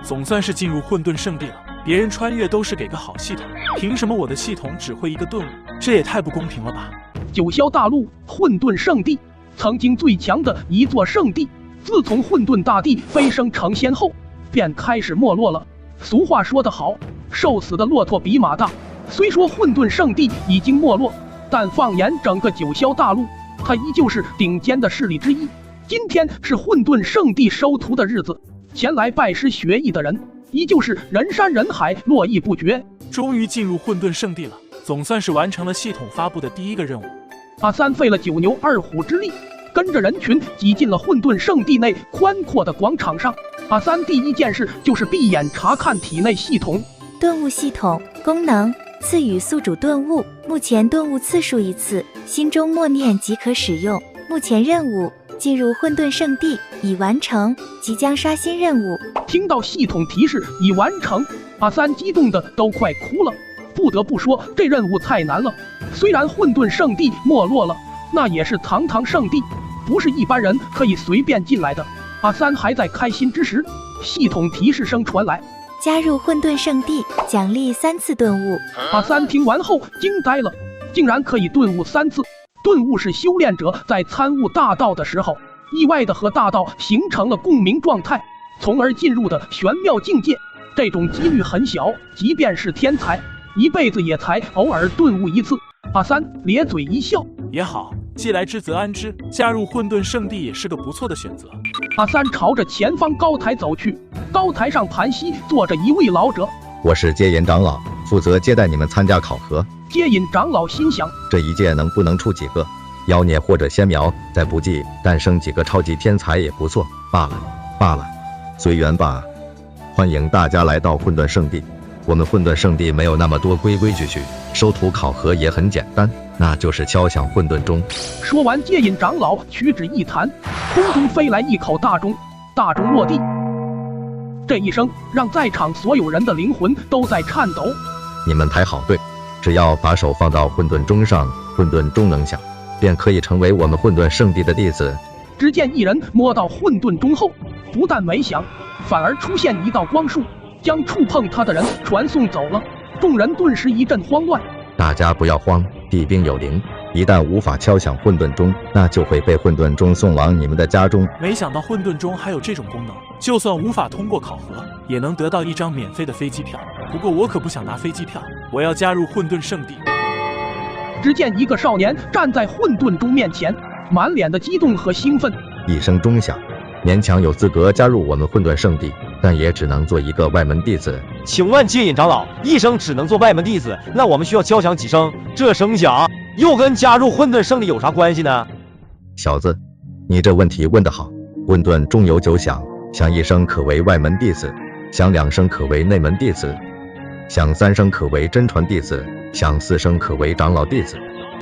总算是进入混沌圣地了。别人穿越都是给个好系统，凭什么我的系统只会一个顿悟？这也太不公平了吧！九霄大陆混沌圣地，曾经最强的一座圣地，自从混沌大帝飞升成仙后，便开始没落了。俗话说得好，瘦死的骆驼比马大。虽说混沌圣地已经没落，但放眼整个九霄大陆，它依旧是顶尖的势力之一。今天是混沌圣地收徒的日子，前来拜师学艺的人依旧是人山人海，络绎不绝。终于进入混沌圣地了，总算是完成了系统发布的第一个任务。阿三费了9牛2虎之力，跟着人群挤进了混沌圣地内宽阔的广场上。阿三第一件事就是闭眼查看体内系统。顿悟系统功能：赐予宿主顿悟，目前顿悟次数1次，心中默念即可使用。目前任务：进入混沌圣地已完成，即将刷新任务。听到系统提示已完成，阿三激动的都快哭了。不得不说，这任务太难了。虽然混沌圣地没落了，那也是堂堂圣地，不是一般人可以随便进来的。阿三还在开心之时，系统提示声传来：加入混沌圣地，奖励3次顿悟。阿三听完后惊呆了，竟然可以顿悟3次。顿悟是修炼者在参悟大道的时候，意外的和大道形成了共鸣状态，从而进入的玄妙境界。这种几率很小，即便是天才，一辈子也才偶尔顿悟1次。阿三咧嘴一笑，也好，既来之则安之，加入混沌圣地也是个不错的选择。阿三朝着前方高台走去，高台上盘膝坐着一位老者。我是接引长老，负责接待你们参加考核。接引长老心想，这一届能不能出几个妖孽或者仙苗，再不济诞生几个超级天才也不错，罢了，随缘吧。欢迎大家来到混沌圣地。我们混沌圣地没有那么多规规矩矩，收徒考核也很简单，那就是敲响混沌钟。说完，接引长老屈指一弹，空中飞来一口大钟，大钟落地，这一声让在场所有人的灵魂都在颤抖。你们排好队，只要把手放到混沌钟上，混沌钟能响，便可以成为我们混沌圣地的弟子。只见一人摸到混沌钟后，不但没响，反而出现一道光束，将触碰他的人传送走了。众人顿时一阵慌乱。大家不要慌，地兵有灵，一旦无法敲响混沌钟，那就会被混沌钟送往你们的家中。没想到混沌钟还有这种功能，就算无法通过考核，也能得到一张免费的飞机票。不过我可不想拿飞机票，我要加入混沌圣地。只见一个少年站在混沌钟面前，满脸的激动和兴奋。一声钟响，勉强有资格加入我们混沌圣地，但也只能做一个外门弟子。请问接引长老，一声只能做外门弟子，那我们需要敲响几声？这声响又跟加入混沌圣地有啥关系呢？小子，你这问题问得好。混沌钟有9响，响1声可为外门弟子，响2声可为内门弟子，响3声可为真传弟子，响4声可为长老弟子，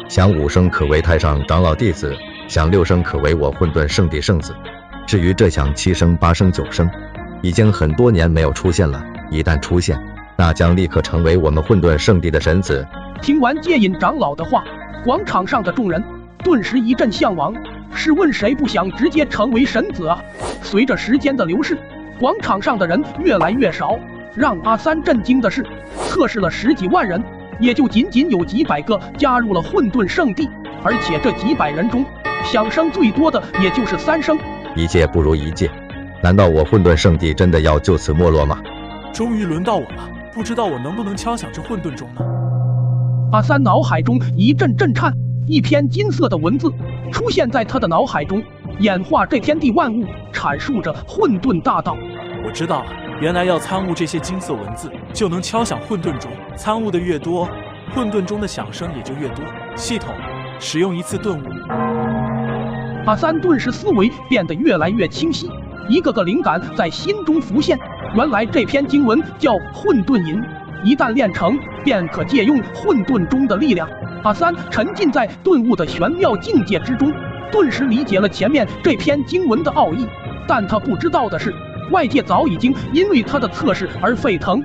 响5声可为太上长老弟子，响6声可为我混沌圣地圣子。至于这响7声、8声、9声，已经很多年没有出现了，一旦出现，那将立刻成为我们混沌圣地的神子。听完接引长老的话，广场上的众人顿时一阵向往。试问谁不想直接成为神子啊？随着时间的流逝，广场上的人越来越少。让阿三震惊的是，测试了10几万人，也就仅有几百个加入了混沌圣地，而且这几百人中，响声最多的也就是3声。一届不如一届，难道我混沌圣地真的要就此没落吗？终于轮到我了，不知道我能不能敲响这混沌钟呢？阿三脑海中一阵震颤，一篇金色的文字出现在他的脑海中，演化这天地万物，阐述着混沌大道。我知道了，原来要参悟这些金色文字，就能敲响混沌钟。参悟的越多，混沌钟的响声也就越多。系统使用1次顿悟。阿三顿时思维变得越来越清晰，一个个灵感在心中浮现。原来这篇经文叫混沌引，一旦练成，便可借用混沌钟的力量。阿三沉浸在顿悟的玄妙境界之中，顿时理解了前面这篇经文的奥义。但他不知道的是，外界早已经因为他的测试而沸腾。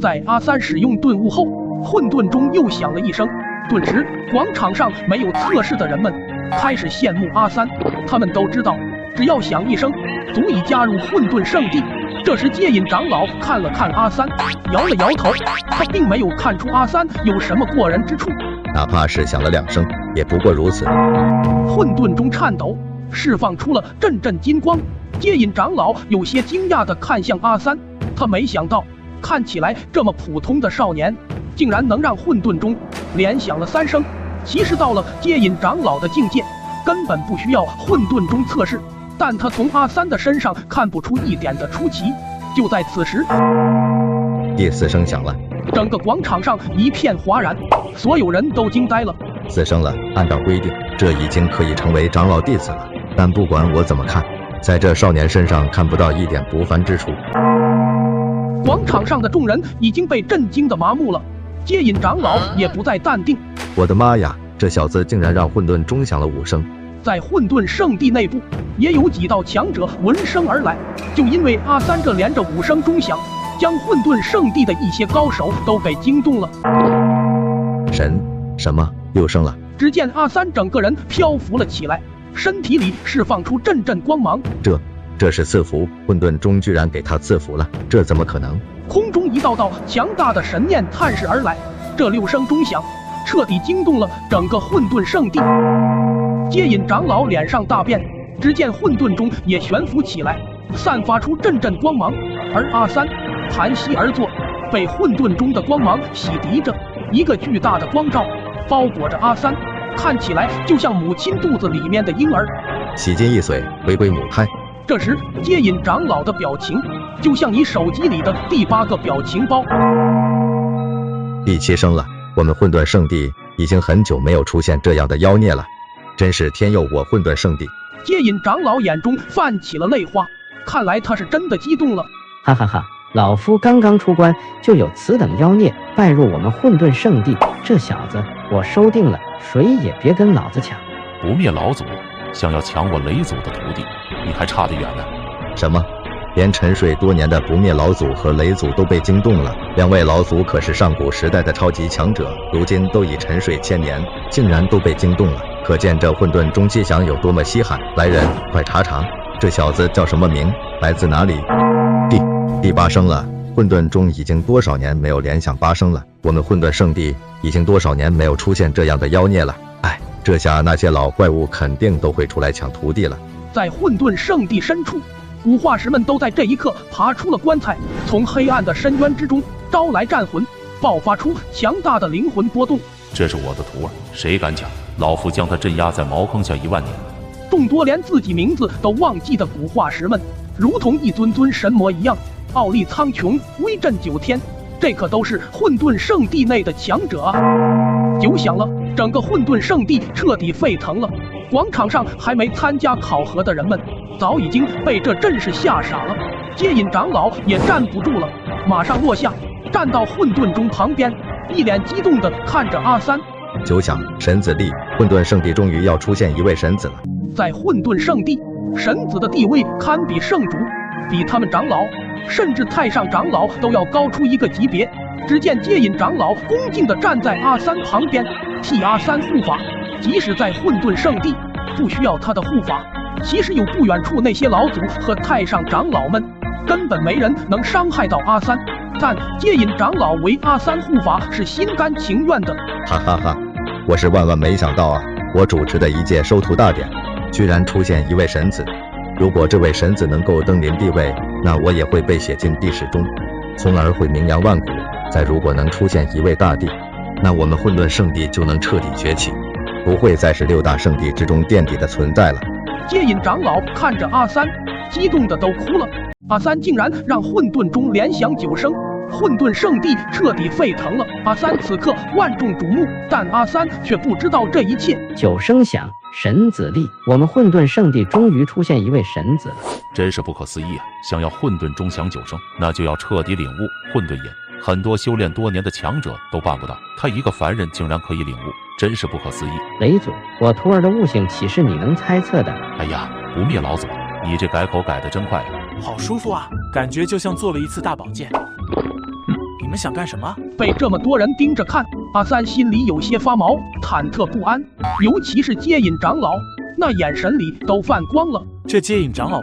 在阿三使用顿悟后，混沌钟又响了1声，顿时广场上没有测试的人们开始羡慕阿三。他们都知道，只要响1声，足以加入混沌圣地，这时接引长老看了看阿三，摇了摇头，他并没有看出阿三有什么过人之处，哪怕是响了2声，也不过如此。混沌中颤抖，释放出了阵阵金光。接引长老有些惊讶地看向阿三，他没想到看起来这么普通的少年，竟然能让混沌中连响了3声。其实到了接引长老的境界，根本不需要混沌中测试，但他从阿三的身上看不出一点的出奇。就在此时，第4声响了，整个广场上一片哗然，所有人都惊呆了。4声了，按照规定，这已经可以成为长老弟子了。但不管我怎么看，在这少年身上看不到一点不凡之处。广场上的众人已经被震惊的麻木了，接引长老也不再淡定。我的妈呀，这小子竟然让混沌钟响了5声！在混沌圣地内部，也有几道强者闻声而来，就因为阿三这连着5声钟响，将混沌圣地的一些高手都给惊动了。什么6声了？只见阿三整个人漂浮了起来，身体里释放出阵阵光芒。这是赐福，混沌钟居然给他赐福了，这怎么可能？空中一道道强大的神念探视而来，这6声钟响彻底惊动了整个混沌圣地。接引长老脸上大变，只见混沌钟也悬浮起来，散发出阵阵光芒，而阿三盘膝而坐，被混沌钟的光芒洗涤着，一个巨大的光罩包裹着阿三，看起来就像母亲肚子里面的婴儿。洗尽一髓，回归母胎。这时接引长老的表情就像你手机里的第8个表情包。第7声了，我们混沌圣地已经很久没有出现这样的妖孽了，真是天佑我混沌圣地。接引长老眼中泛起了泪花，看来他是真的激动了。哈哈哈，老夫刚刚出关就有此等妖孽拜入我们混沌圣地，这小子我收定了，谁也别跟老子抢。不灭老祖想要抢我雷祖的徒弟，你还差得远呢。什么？连沉睡多年的不灭老祖和雷祖都被惊动了？2位老祖可是上古时代的超级强者，如今都已沉睡1000年，竟然都被惊动了，可见这混沌钟击响有多么稀罕。来人，快查查，这小子叫什么名，来自哪里？第8声了，混沌钟已经多少年没有连响8声了，我们混沌圣地已经多少年没有出现这样的妖孽了。哎，这下那些老怪物肯定都会出来抢徒弟了。在混沌圣地深处，古化石们都在这一刻爬出了棺材，从黑暗的深渊之中招来战魂，爆发出强大的灵魂波动。这是我的徒儿，谁敢抢，老夫将他镇压在茅坑下1万年。众多连自己名字都忘记的古化石们，如同一尊尊神魔一样，傲立苍穹，威震9天。这可都是混沌圣地内的强者啊！9响了，整个混沌圣地彻底沸腾了。广场上还没参加考核的人们早已经被这阵势吓傻了。接引长老也站不住了，马上落下，站到混沌钟旁边，一脸激动地看着阿三。9响，神子立，混沌圣地终于要出现一位神子了。在混沌圣地，神子的地位堪比圣主，比他们长老甚至太上长老都要高出一个级别。只见接引长老恭敬地站在阿三旁边，替阿三护法。即使在混沌圣地，不需要他的护法，其实有不远处那些老祖和太上长老们，根本没人能伤害到阿三。但接引长老为阿三护法是心甘情愿的。哈哈哈，我是万万没想到啊！我主持的一届收徒大典，居然出现一位神子。如果这位神子能够登临帝位，那我也会被写进历史中，从而会名扬万古。再如果能出现一位大帝，那我们混沌圣地就能彻底崛起，不会再是6大圣地之中垫底的存在了。接引长老看着阿三，激动的都哭了。阿三竟然让混沌钟连响9声，混沌圣地彻底沸腾了。阿三此刻万众瞩目，但阿三却不知道这一切。9声响，神子立，我们混沌圣地终于出现一位神子了，真是不可思议啊！想要混沌钟响9声，那就要彻底领悟混沌眼，很多修炼多年的强者都办不到，他一个凡人竟然可以领悟，真是不可思议。雷祖，我徒儿的悟性岂是你能猜测的？哎呀，不灭老祖，你这改口改得真快呀！好舒服啊，感觉就像做了一次大保健。你们想干什么？被这么多人盯着看，阿三心里有些发毛，忐忑不安。尤其是接引长老，那眼神里都泛光了。这接引长老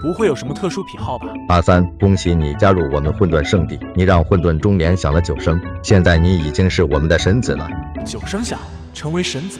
不会有什么特殊癖好吧？阿三，恭喜你加入我们混沌圣地，你让混沌钟连响了9声，现在你已经是我们的神子了。9声响，成为神子。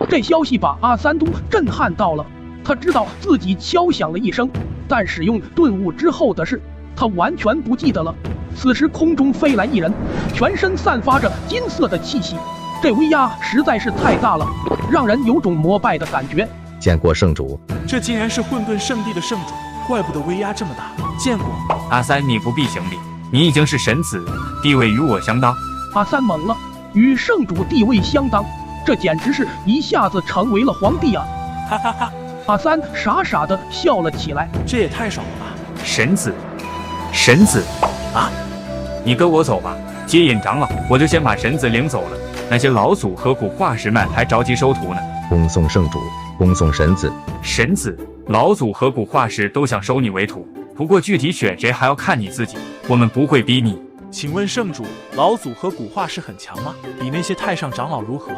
这消息把阿三都震撼到了。他知道自己敲响了1声，但使用顿悟之后的事，他完全不记得了。此时空中飞来一人，全身散发着金色的气息，这威压实在是太大了，让人有种膜拜的感觉。见过圣主，这竟然是混沌圣地的圣主，怪不得威压这么大。见过。阿三，你不必行礼，你已经是神子，地位与我相当。阿三懵了，与圣主地位相当，这简直是一下子成为了皇帝啊！哈哈哈！阿三傻傻的笑了起来，这也太爽了吧！神子，神子啊！你跟我走吧，接引长老，我就先把神子领走了。那些老祖和古化石们还着急收徒呢。恭送圣主，恭送神子。神子，老祖和古化石都想收你为徒，不过具体选谁还要看你自己，我们不会逼你。请问圣主，老祖和古化石很强吗？比那些太上长老如何？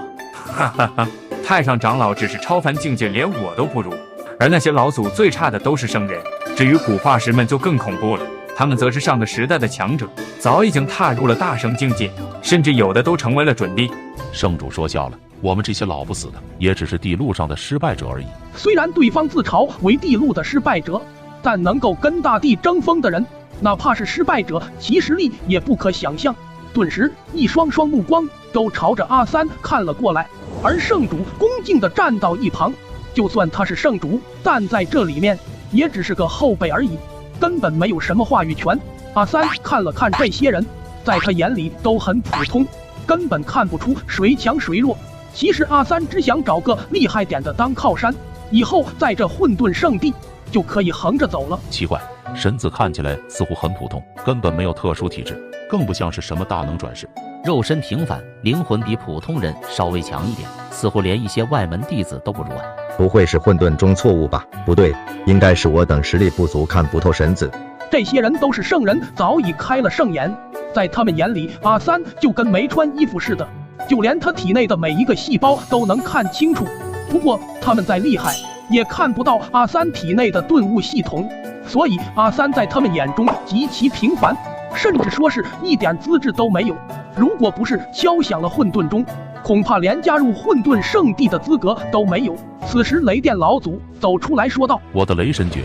哈哈哈，太上长老只是超凡境界，连我都不如，而那些老祖最差的都是圣人。至于古化石们就更恐怖了，他们则是上个时代的强者，早已经踏入了大圣境界，甚至有的都成为了准帝。圣主说笑了，我们这些老不死的，也只是地路上的失败者而已。虽然对方自嘲为地路的失败者，但能够跟大地争锋的人，哪怕是失败者，其实力也不可想象。顿时，一双双目光都朝着阿三看了过来，而圣主恭敬地站到一旁。就算他是圣主，但在这里面也只是个后辈而已，根本没有什么话语权。阿三看了看这些人，在他眼里都很普通，根本看不出谁强谁弱。其实阿三只想找个厉害点的当靠山，以后在这混沌圣地就可以横着走了。奇怪，神子看起来似乎很普通，根本没有特殊体质，更不像是什么大能转世。肉身平凡，灵魂比普通人稍微强一点，似乎连一些外门弟子都不如啊。不会是混沌中错误吧？不对，应该是我等实力不足，看不透神子。这些人都是圣人，早已开了圣眼，在他们眼里，阿三就跟没穿衣服似的，就连他体内的每一个细胞都能看清楚。不过他们再厉害，也看不到阿三体内的顿悟系统，所以阿三在他们眼中极其平凡，甚至说是一点资质都没有。如果不是敲响了混沌钟，恐怕连加入混沌圣地的资格都没有。此时雷电老祖走出来说道：我的雷神诀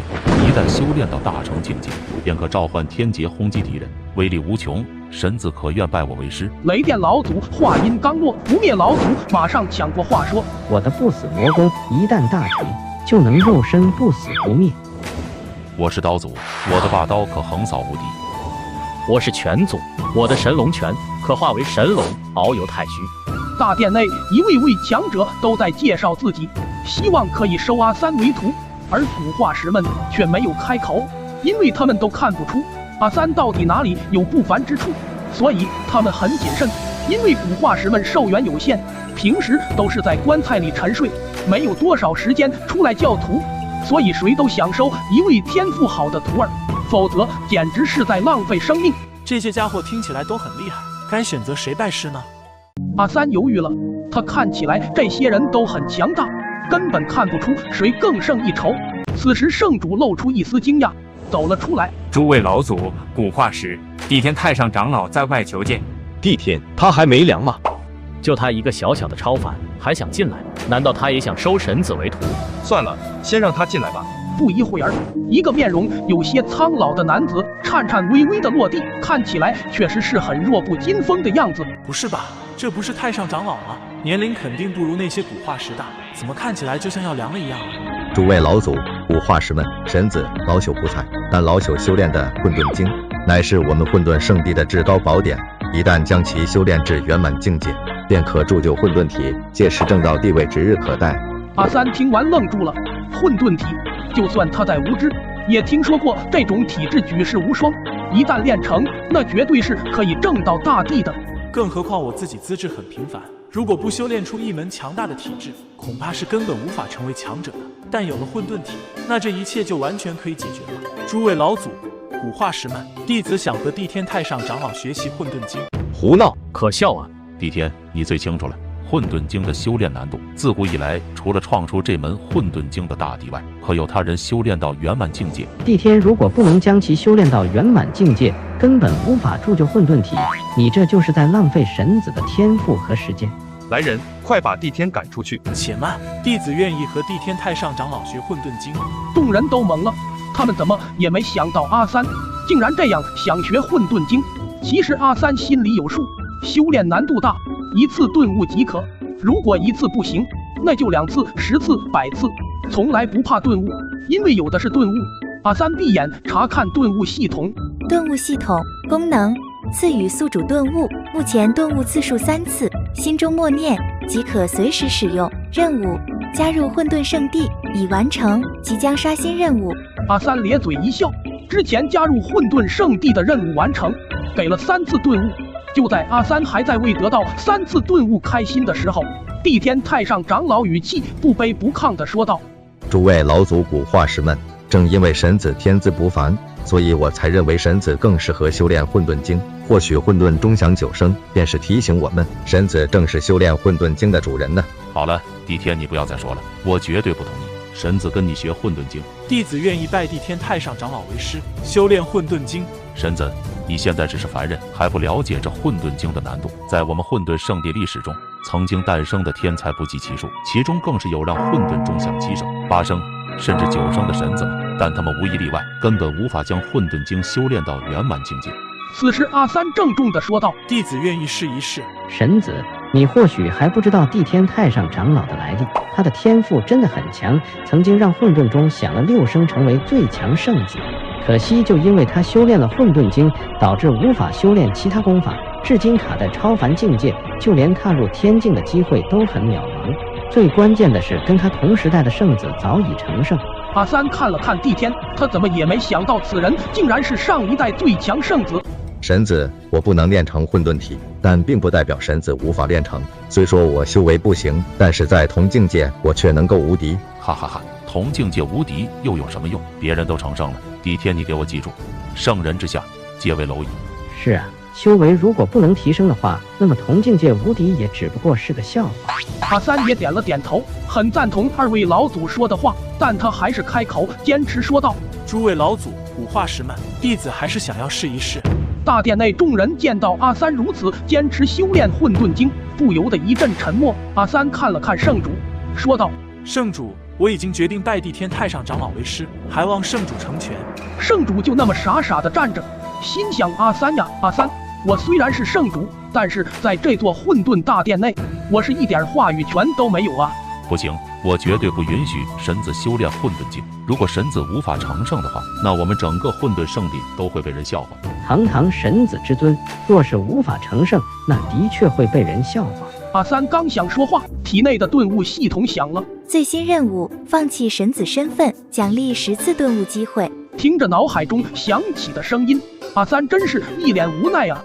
一旦修炼到大成境界，便可召唤天劫轰击敌人，威力无穷，神子可愿拜我为师？雷电老祖话音刚落，不灭老祖马上抢过话说：我的不死魔功一旦大成，就能肉身不死不灭。我是刀祖，我的霸刀可横扫无敌。我是拳祖，我的神龙拳可化为神龙，遨游太虚。大殿内一位位强者都在介绍自己，希望可以收阿三为徒，而古化石们却没有开口，因为他们都看不出阿三到底哪里有不凡之处，所以他们很谨慎。因为古化石们寿元有限，平时都是在棺材里沉睡，没有多少时间出来教徒，所以谁都想收一位天赋好的徒儿，否则简直是在浪费生命。这些家伙听起来都很厉害，该选择谁拜师呢？阿三犹豫了，他看起来这些人都很强大，根本看不出谁更胜一筹。此时圣主露出一丝惊讶，走了出来：诸位老祖、古化石，地天太上长老在外求见。地天，他还没凉吗？就他一个小小的超凡，还想进来？难道他也想收神子为徒？算了，先让他进来吧。不一会儿，一个面容有些苍老的男子颤颤巍巍地落地，看起来确实是很弱不禁风的样子。不是吧？这不是太上长老吗？年龄肯定不如那些古化石大，怎么看起来就像要凉了一样啊？诸位老祖、古化石们，神子老朽不才，但老朽修炼的混沌经乃是我们混沌圣地的至高宝典，一旦将其修炼至圆满境界，便可铸就混沌体，届时正道地位指日可待。阿三听完愣住了，混沌体，就算他在无知，也听说过这种体质举世无双，一旦练成，那绝对是可以正道大地的。更何况我自己资质很平凡，如果不修炼出一门强大的体质，恐怕是根本无法成为强者的。但有了混沌体，那这一切就完全可以解决了。诸位老祖、古化石们，弟子想和地天太上长老学习混沌经。胡闹，可笑啊！地天，你最清楚了，混沌经的修炼难度，自古以来，除了创出这门混沌经的大帝外，可有他人修炼到圆满境界。帝天如果不能将其修炼到圆满境界，根本无法铸就混沌体。你这就是在浪费神子的天赋和时间。来人，快把帝天赶出去！且慢，弟子愿意和帝天太上长老学混沌经。众人都懵了，他们怎么也没想到阿三竟然这样想学混沌经。其实阿三心里有数，修炼难度大，一次顿悟即可。如果一次不行，那就2次、10次、100次，从来不怕顿悟，因为有的是顿悟。阿三闭眼查看顿悟系统。顿悟系统功能：赐予宿主顿悟，目前顿悟次数3次，心中默念即可随时使用。任务：加入混沌圣地，已完成，即将刷新任务。阿三咧嘴一笑，之前加入混沌圣地的任务完成，给了3次顿悟。就在阿三还在为得到3次顿悟开心的时候，帝天太上长老语气不卑不亢地说道：诸位老祖古化石们，正因为神子天资不凡，所以我才认为神子更适合修炼混沌经。或许混沌钟响9声，便是提醒我们，神子正是修炼混沌经的主人呢。好了，帝天，你不要再说了，我绝对不同意。神子跟你学混沌经，弟子愿意拜帝天太上长老为师，修炼混沌经。神子，你现在只是凡人，还不了解这混沌经的难度。在我们混沌圣地历史中，曾经诞生的天才不计其数，其中更是有让混沌钟响7声、8声，甚至9声的神子们，但他们无一例外，根本无法将混沌经修炼到圆满境界。此时阿三郑重地说道：弟子愿意试一试。神子，你或许还不知道帝天太上长老的来历，他的天赋真的很强，曾经让混沌钟响了6声，成为最强圣子。可惜就因为他修炼了混沌经，导致无法修炼其他功法，至今卡在超凡境界，就连踏入天境的机会都很渺茫。最关键的是，跟他同时代的圣子早已成圣。阿三看了看帝天，他怎么也没想到此人竟然是上一代最强圣子。神子，我不能练成混沌体，但并不代表神子无法练成。虽说我修为不行，但是在同境界我却能够无敌。哈哈哈，同境界无敌又有什么用？别人都成圣了，帝天你给我记住，圣人之下皆为蝼蚁。是啊，修为如果不能提升的话，那么同境界无敌也只不过是个笑话。阿三也点了点头，很赞同2位老祖说的话，但他还是开口坚持说道：诸位老祖古化石们，弟子还是想要试一试。大殿内众人见到阿三如此坚持修炼混沌经，不由得一阵沉默。阿三看了看圣主，说道：圣主，我已经决定拜帝天太上长老为师，还望圣主成全。圣主就那么傻傻的站着，心想：阿三呀，阿三，我虽然是圣主，但是在这座混沌大殿内，我是一点话语权都没有啊！不行，我绝对不允许神子修炼混沌经。如果神子无法成圣的话，那我们整个混沌圣地都会被人笑话。堂堂神子之尊，若是无法成圣，那的确会被人笑话。阿三刚想说话，体内的顿悟系统响了。最新任务：放弃神子身份，奖励10次顿悟机会。听着脑海中响起的声音，阿三真是一脸无奈啊！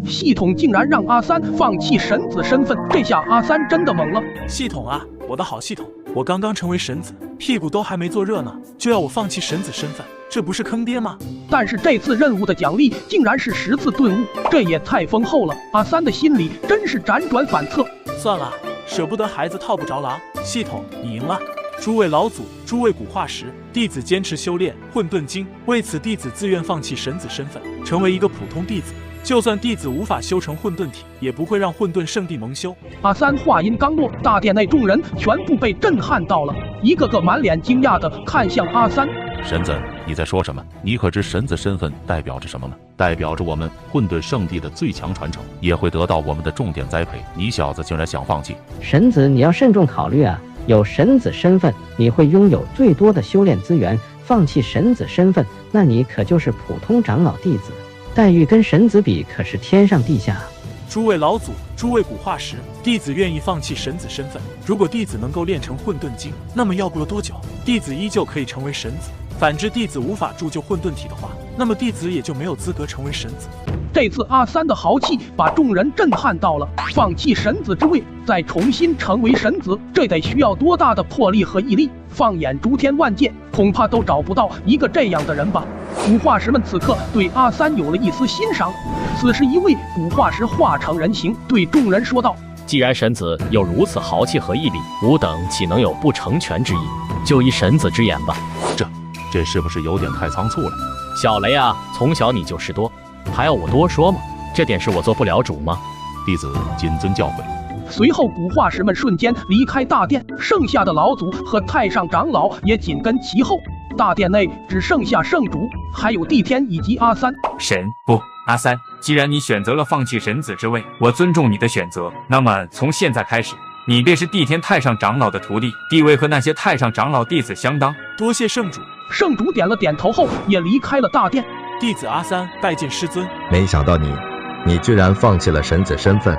系统竟然让阿三放弃神子身份，这下阿三真的懵了。系统啊，我的好系统，我刚刚成为神子，屁股都还没坐热呢，就要我放弃神子身份，这不是坑爹吗？但是这次任务的奖励竟然是10次顿悟，这也太丰厚了。阿三的心里真是辗转反侧。算了，舍不得孩子套不着狼。系统，你赢了。诸位老祖，诸位古化石，弟子坚持修炼混沌经，为此弟子自愿放弃神子身份，成为一个普通弟子。就算弟子无法修成混沌体，也不会让混沌圣地蒙羞。阿三话音刚落，大殿内众人全部被震撼到了，一个个满脸惊讶地看向阿三。神子，你在说什么？你可知神子身份代表着什么吗？代表着我们混沌圣地的最强传承，也会得到我们的重点栽培。你小子竟然想放弃！神子，你要慎重考虑啊！有神子身份，你会拥有最多的修炼资源；放弃神子身份，那你可就是普通长老弟子，待遇跟神子比可是天上地下。诸位老祖，诸位古化石，弟子愿意放弃神子身份。如果弟子能够练成混沌经，那么要不了多久，弟子依旧可以成为神子。反之，弟子无法铸就混沌体的话，那么弟子也就没有资格成为神子。这次阿三的豪气把众人震撼到了，放弃神子之位，再重新成为神子，这得需要多大的魄力和毅力？放眼诸天万界，恐怕都找不到一个这样的人吧。古化石们此刻对阿三有了一丝欣赏。此时，一位古化石化成人形，对众人说道：既然神子有如此豪气和毅力，吾等岂能有不成全之意？就依神子之言吧。这是不是有点太仓促了？小雷啊，从小你就事多，还要我多说吗？这点事我做不了主吗？弟子谨遵教诲。随后古化石们瞬间离开大殿，剩下的老祖和太上长老也紧跟其后。大殿内只剩下圣主，还有帝天以及阿三。阿三，既然你选择了放弃神子之位，我尊重你的选择。那么从现在开始，你便是帝天太上长老的徒弟，地位和那些太上长老弟子相当。多谢圣主。圣主点了点头后，也离开了大殿。弟子阿三拜见师尊。没想到你居然放弃了神子身份，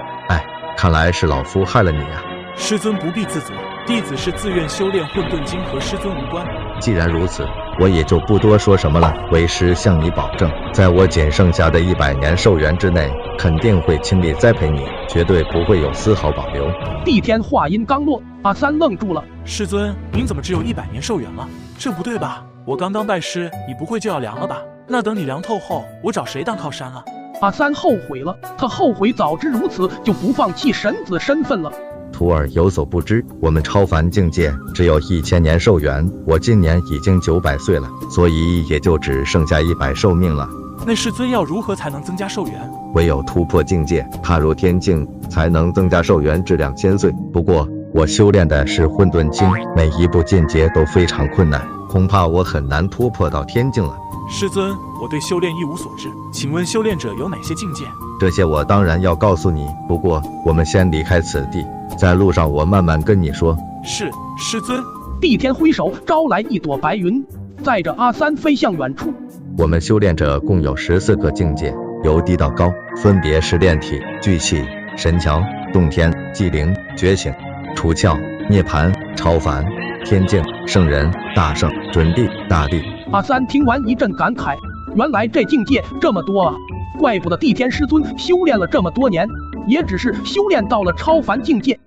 看来是老夫害了你啊！师尊不必自责，弟子是自愿修炼混沌经，和师尊无关。既然如此，我也就不多说什么了。为师向你保证，在我仅剩下的100年寿元之内，肯定会倾力栽培你，绝对不会有丝毫保留。帝天话音刚落，阿三愣住了。师尊，您怎么只有100年寿元了？这不对吧？我刚当拜师，你不会就要凉了吧？那等你凉透后，我找谁当靠山了？阿三后悔了，他后悔早知如此，就不放弃神子身份了。徒儿有所不知，我们超凡境界只有1000年寿元，我今年已经900岁了，所以也就只剩下100寿命了。那师尊要如何才能增加寿元？唯有突破境界，踏入天境，才能增加寿元至2000岁。不过我修炼的是混沌经，每一步进阶都非常困难，恐怕我很难突破到天境了。师尊，我对修炼一无所知，请问修炼者有哪些境界？这些我当然要告诉你，不过我们先离开此地，在路上我慢慢跟你说。是，师尊。帝天挥手招来一朵白云，载着阿三飞向远处。我们修炼者共有14个境界，由低到高，分别是炼体、聚气、神强、洞天、寂灵、觉醒、除窍、涅槃、超凡、天境、圣人、大圣、准帝、大帝。阿三听完一阵感慨，原来这境界这么多啊！怪不得帝天师尊修炼了这么多年，也只是修炼到了超凡境界。